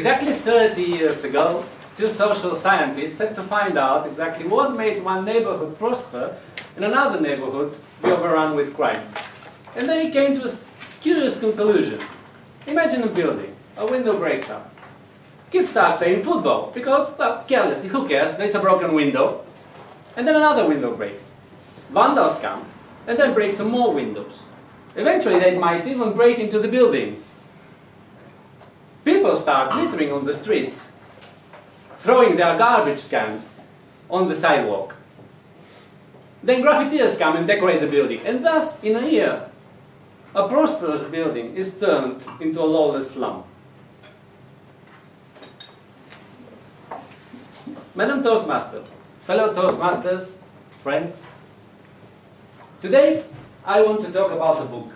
Exactly 30 years ago, two social scientists set to find out exactly what made one neighborhood prosper and another neighborhood be overrun with crime. And they came to a curious conclusion. Imagine a building, a window breaks up. Kids start playing football because, well, carelessly, who cares, there's a broken window. And then another window breaks. Vandals come and then break some more windows. Eventually they might even break into the building. People start littering on the streets, throwing their garbage cans on the sidewalk. Then graffitiers come and decorate the building, and thus, in a year, a prosperous building is turned into a lawless slum. Madam Toastmaster, fellow Toastmasters, friends, today I want to talk about a book,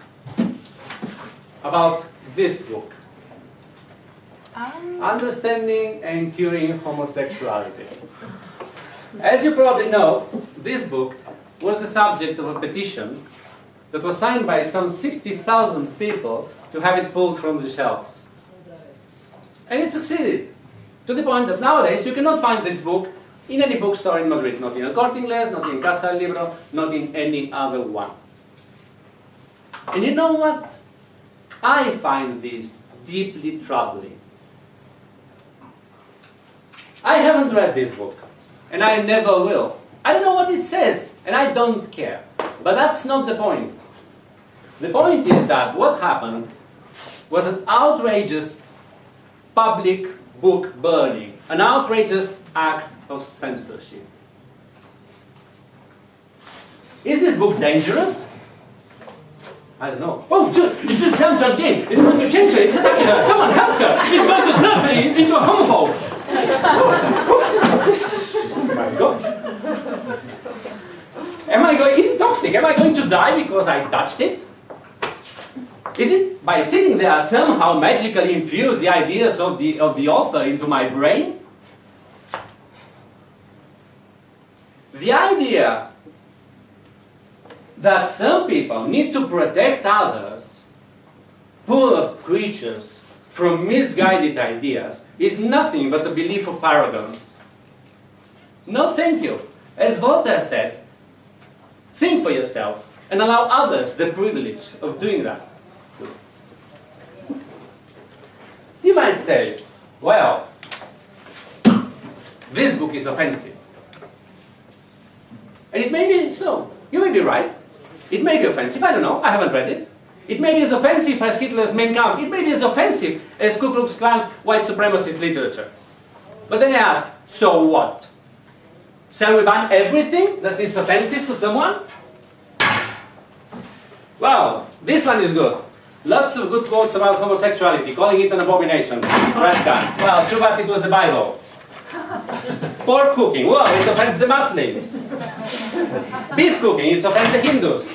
about this book. Understanding and Curing Homosexuality. As you probably know, this book was the subject of a petition that was signed by some 60,000 people to have it pulled from the shelves. And it succeeded, to the point that nowadays you cannot find this book in any bookstore in Madrid, not in El Corte Inglés, not in Casa del Libro, not in any other one. And you know what? I find this deeply troubling. I haven't read this book, and I never will. I don't know what it says, and I don't care. But that's not the point. The point is that what happened was an outrageous public book burning, an outrageous act of censorship. Is this book dangerous? I don't know. Oh, it's just Sam Jane. It's going to change her. It's attacking her. Someone help her. It's going to turn her into a homophobe. Oh my God. Is it toxic? Am I going to die because I touched it? Is it by sitting there somehow magically infuse the ideas of the author into my brain? The idea that some people need to protect others, poor creatures, from misguided ideas is nothing but a belief of arrogance. No, thank you. As Voltaire said, think for yourself and allow others the privilege of doing that. You might say, well, this book is offensive. And it may be so. You may be right. It may be offensive. I don't know. I haven't read it. It may be as offensive as Hitler's Mein Kampf. It may be as offensive as Ku Klux Klan's white supremacist literature. But then I ask, so what? Shall we ban everything that is offensive to someone? Well, this one is good. Lots of good quotes about homosexuality, calling it an abomination. Trash can. Well, too bad it was the Bible. Pork cooking, well, it offends the Muslims. Beef cooking, it offends the Hindus.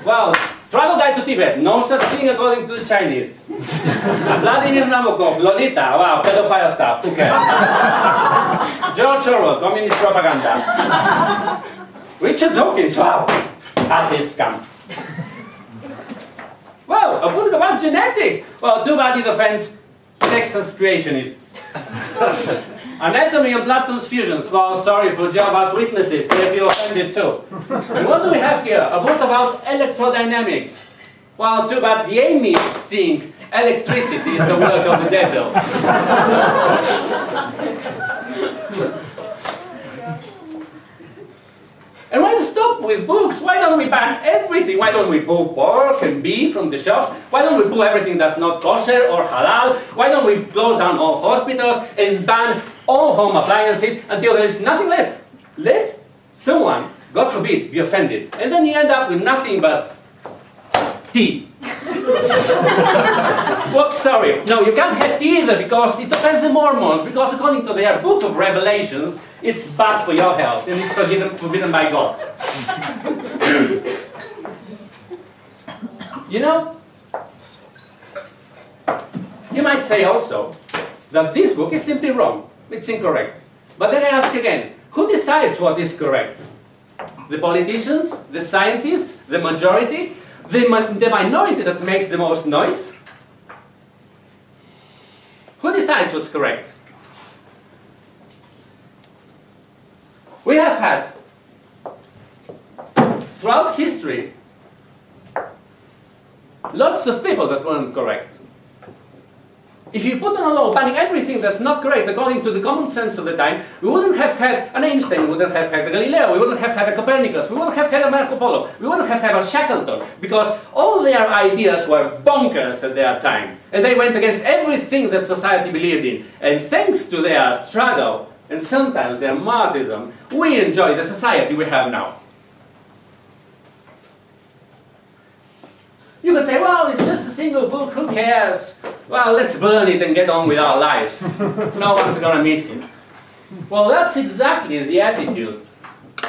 Well, travel guide to Tibet, no such thing according to the Chinese. Vladimir Nabokov, Lolita, wow, pedophile stuff, who cares? George Orwell, communist propaganda. Richard Dawkins, wow, that is scum. Well, a book about genetics. Well, too bad it offends Texas creationists. Anatomy of blood transfusions. Well, sorry for Jehovah's Witnesses, they feel offended too. And what do we have here? A book about electrodynamics. Well, too bad the Amish think electricity is the work of the devil. And why stop with books? Why don't we ban everything? Why don't we pull pork and beef from the shops? Why don't we pull everything that's not kosher or halal? Why don't we close down all hospitals and ban all home appliances until there is nothing left? Let someone, God forbid, be offended. And then you end up with nothing but tea. Whoops, sorry. No, you can't have tea either because it offends the Mormons. Because according to their book of Revelations, it's bad for your health and it's forbidden by God. You know, you might say also that this book is simply wrong. It's incorrect. But then I ask again, who decides what is correct? The politicians? The scientists? The majority? The minority that makes the most noise? Who decides what's correct? We have had, throughout history, lots of people that weren't correct. If you put on a law banning everything that's not correct according to the common sense of the time, we wouldn't have had an Einstein, we wouldn't have had a Galileo, we wouldn't have had a Copernicus, we wouldn't have had a Marco Polo, we wouldn't have had a Shackleton, because all their ideas were bonkers at their time. And they went against everything that society believed in. And thanks to their struggle, and sometimes their martyrdom, we enjoy the society we have now. You could say, well, it's just a single book, who cares? Well, let's burn it and get on with our lives. No one's going to miss it. Well, that's exactly the attitude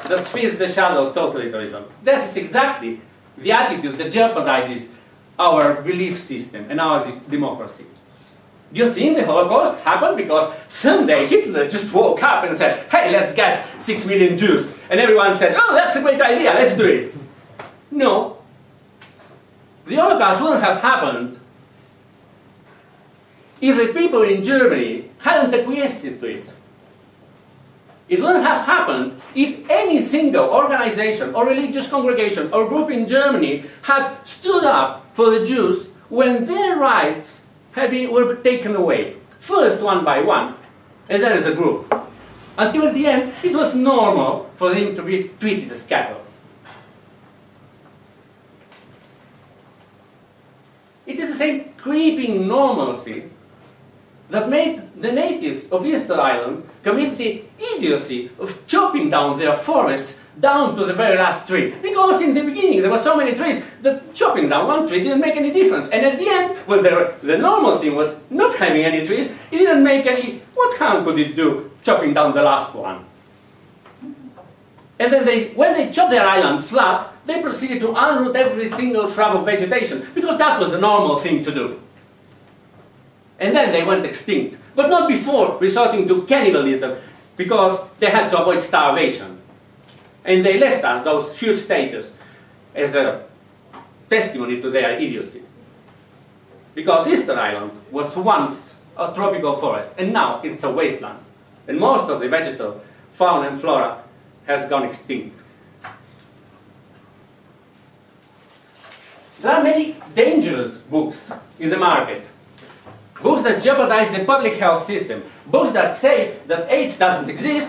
that feeds the shadow of totalitarianism. This is exactly the attitude that jeopardizes our belief system and our democracy. Do you think the Holocaust happened because someday Hitler just woke up and said, hey, let's gas 6 million Jews, and everyone said, oh, that's a great idea, let's do it? No. The Holocaust wouldn't have happened if the people in Germany hadn't acquiesced to it. It wouldn't have happened if any single organization or religious congregation or group in Germany had stood up for the Jews when their rights were taken away, first one by one, and then as a group. Until at the end, it was normal for them to be treated as cattle. It is the same creeping normalcy that made the natives of Easter Island commit the idiocy of chopping down their forests down to the very last tree. Because in the beginning there were so many trees that chopping down one tree didn't make any difference. And at the end, when the normal thing was not having any trees, it didn't make any... What harm could it do, chopping down the last one? And then when they chopped their island flat, they proceeded to unroot every single shrub of vegetation, because that was the normal thing to do. And then they went extinct, but not before resorting to cannibalism, because they had to avoid starvation. And they left us those huge status as a testimony to their idiocy. Because Easter Island was once a tropical forest, and now it's a wasteland. And most of the vegetal fauna and flora has gone extinct. There are many dangerous books in the market. Books that jeopardize the public health system. Books that say that AIDS doesn't exist.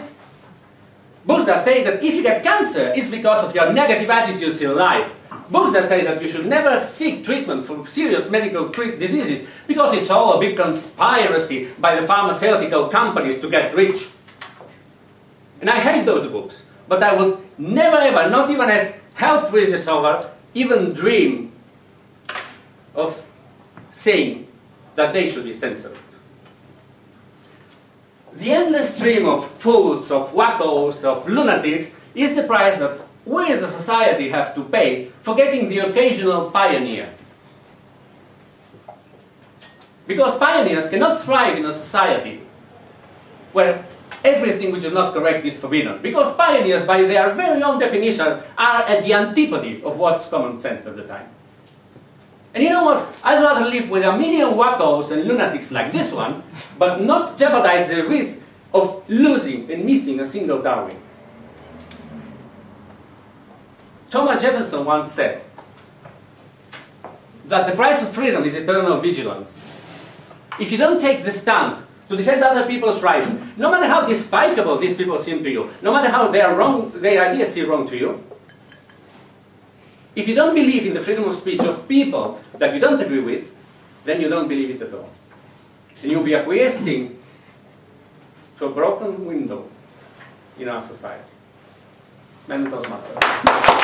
Books that say that if you get cancer, it's because of your negative attitudes in life. Books that say that you should never seek treatment for serious medical diseases because it's all a big conspiracy by the pharmaceutical companies to get rich. And I hate those books, but I would never ever, not even as health freezes over, even dream of saying that they should be censored. The endless stream of fools, of wackos, of lunatics is the price that we as a society have to pay for getting the occasional pioneer. Because pioneers cannot thrive in a society where everything which is not correct is forbidden. Because pioneers, by their very own definition, are at the antipode of what's common sense at the time. And you know what? I'd rather live with 1 million wackos and lunatics like this one, but not jeopardize the risk of losing and missing a single Darwin. Thomas Jefferson once said that the price of freedom is eternal vigilance. If you don't take the stand to defend other people's rights, no matter how despicable these people seem to you, no matter how their ideas seem wrong to you, if you don't believe in the freedom of speech of people that you don't agree with, then you don't believe it at all. And you'll be acquiescing to a broken window in our society. Madrid Toastmasters.